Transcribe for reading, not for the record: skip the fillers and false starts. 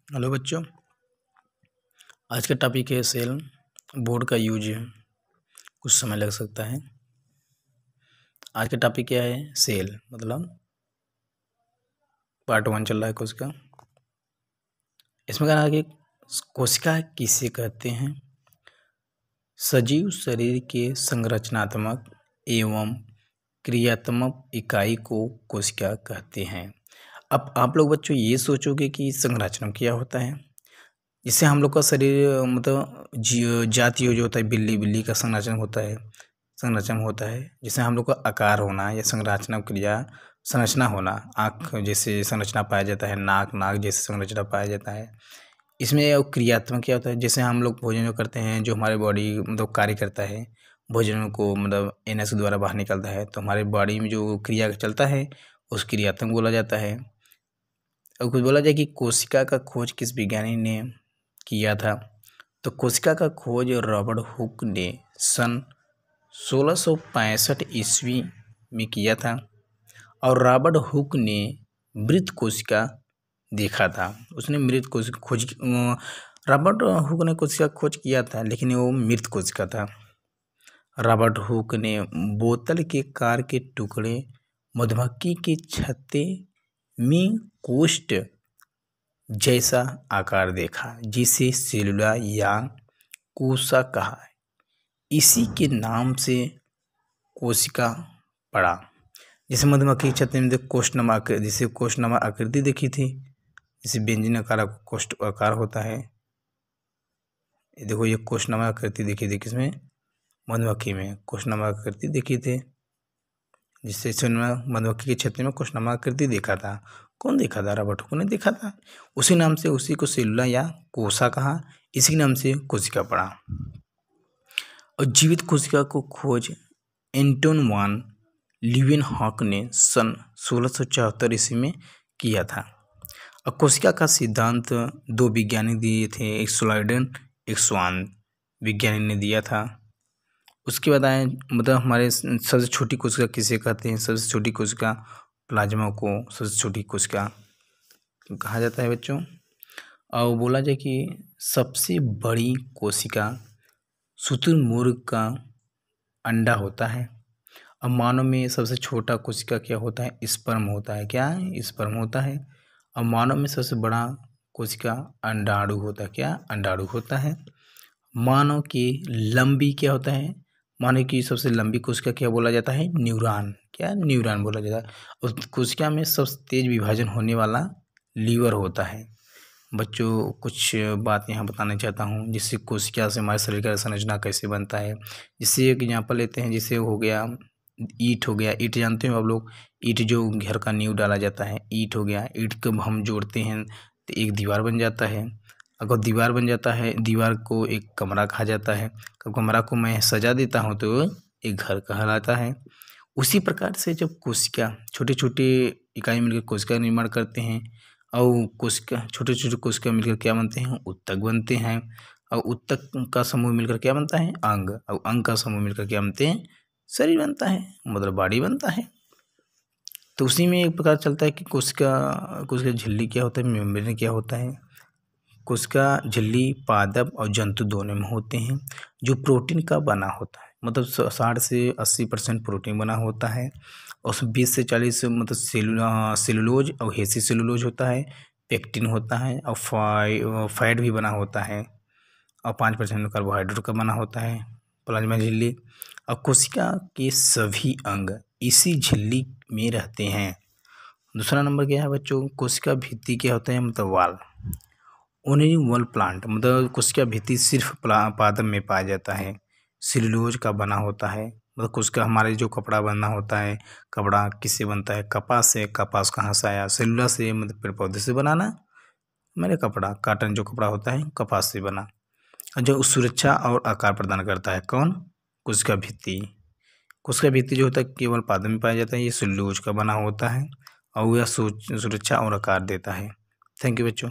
Hello बच्चों, आज का टॉपिक है सेल। बोर्ड का यूज है, कुछ समय लग सकता है। आज का टॉपिक क्या है? सेल, मतलब पार्ट 1 चल रहा है कोशिका। इसमें कहना है कि कोशिका किसे कहते हैं? सजीव शरीर के संरचनात्मक एवं क्रियात्मक इकाई को कोशिका कहते हैं। अब आप लोग बच्चों ये सोचोगे कि संरचना क्या होता है। जिससे हम लोग का शरीर मतलब जातीय जो होता है, बिल्ली का संरचना होता है जिससे हम लोग का आकार होना या संरचना होना, आँख जैसे संरचना पाया जाता है, नाक जैसे संरचना पाया जाता है। इसमें क्रियात्मक क्या होता है, जैसे हम लोग भोजन जो करते हैं, जो हमारे बॉडी मतलब कार्य करता है, भोजन को मतलब एनएस के द्वारा बाहर निकलता है, तो हमारे बॉडी में जो क्रिया चलता है उस क्रियात्मक बोला जाता है। और कुछ बोला जाए कि कोशिका का खोज किस वैज्ञानिक ने किया था, तो कोशिका का खोज रॉबर्ट हुक ने सन 1665 ईस्वी में किया था। और रॉबर्ट हुक ने मृत कोशिका देखा था। उसने मृत कोशिका खोज रॉबर्ट हुक ने कोशिका खोज किया था, लेकिन वो मृत कोशिका था। रॉबर्ट हुक ने बोतल के कार के टुकड़े मधुमक्खी के छत्ते में कोष्ठ जैसा आकार देखा, जिसे सेलुला या कोसा कहा। इसी के नाम से कोशिका पड़ा। जैसे मधुमक्खी के छत्ते में कोष्ठनुमा आकृति देखी थी, जैसे व्यंजन आकार कोष्ठ आकार होता है। देखो ये कोष्ठनुमा आकृति देखी थी, किसमें? मधुमक्खी में कोष्ठनुमा आकृति देखी थी, जिससे मधुमक्खी के छत्ते में कोष्ठनुमा आकृति देखा था। कौन देखा था? रॉबर्ट हुक ने देखा था। उसी नाम से उसी को सेलुला या कोसा कहा, इसी नाम से कोशिका पड़ा। और जीवित कोशिका को खोज एंटोन वान लीeuwenhoek ने सन 1674 ईस्वी में किया था। और कोशिका का सिद्धांत दो वैज्ञानिक दिए थे, एक स्लाइडन एक स्वान वैज्ञानिक ने दिया था। उसके बाद आए मतलब हमारे सबसे छोटी कोशिका किसे कहते हैं? सबसे छोटी कोशिका प्लाज्मा को सबसे छोटी कोशिका कहा जाता है बच्चों। और बोला जाए कि सबसे बड़ी कोशिका शुतुरमुर्ग का अंडा होता है। और मानव में सबसे छोटा कोशिका क्या होता है? स्पर्म होता है। क्या है? स्पर्म होता है। और मानव में सबसे बड़ा कोशिका अंडाणु होता है। क्या? अंडाणु होता है। मानव की लंबी क्या होता है? मानव की सबसे लंबी कोशिका क्या बोला जाता है? न्यूरॉन। क्या? न्यूरॉन बोला जाता है। उस कोशिका में सबसे तेज विभाजन होने वाला लीवर होता है। बच्चों कुछ बात यहाँ बताना चाहता हूँ, जिससे कोशिका से हमारे शरीर का संरचना कैसे बनता है। जिससे एक एग्जाम्पल लेते हैं, जिससे हो गया ईंट हो गया। ईंट जानते हो आप लोग? ईंट जो घर का नींव डाला जाता है, ईंट हो गया। ईंट को हम जोड़ते हैं तो एक दीवार बन जाता है। अगर दीवार बन जाता है, दीवार को एक कमरा कहा जाता है। कमरा को मैं सजा देता हूँ तो एक घर कहलाता है। उसी प्रकार से जब कोशिका छोटे छोटे इकाई मिलकर कोशिका निर्माण करते हैं, और कोशिका छोटे छोटे कोशिका मिलकर क्या बनते हैं? उत्तक बनते हैं। और उत्तक का समूह मिलकर क्या बनता है? अंग। और अंग का समूह मिलकर क्या बनते हैं? शरीर बनता है, मतलब बॉडी बनता है। तो उसी में एक पता चलता है कि कोशिका झिल्ली क्या होता है, मेम्ब्रेन क्या होता है। कोशिका झिल्ली पादप और जंतु दोनों में होते हैं, जो प्रोटीन का बना होता है। मतलब 60 से 80% प्रोटीन बना होता है। और उसमें 20 से 40 मतलब सेलुलोज और हेसी सेलुलोज होता है, पेक्टिन होता है, और फैट भी बना होता है। और 5% कार्बोहाइड्रेट का बना होता है प्लाज्मा झिल्ली। और कोशिका के सभी अंग इसी झिल्ली में रहते हैं। दूसरा नंबर क्या है बच्चों? कोशिका भित्ति क्या होता है? मतलब वाल। ओनली वॉल प्लांट, मतलब कोशिका भित्ति सिर्फ पादप में पाया जाता है, सेलुलोज का बना होता है। मतलब कोशिका हमारे जो कपड़ा बनना होता है, कपड़ा किससे बनता है? कपास से। कपास कहाँ से आया? सेलुला से, मतलब पेड़ पौधे से बनाना। मेरे कपड़ा काटन जो कपड़ा होता है कपास से बना। जो सुरक्षा और आकार प्रदान करता है, कौन? कोशिका भित्ति। कोशिका भित्ति जो होता है केवल पादप में पाया जाता है, ये सेलुलोज का बना होता है, और यह सुरक्षा और आकार देता है। थैंक यू बच्चों।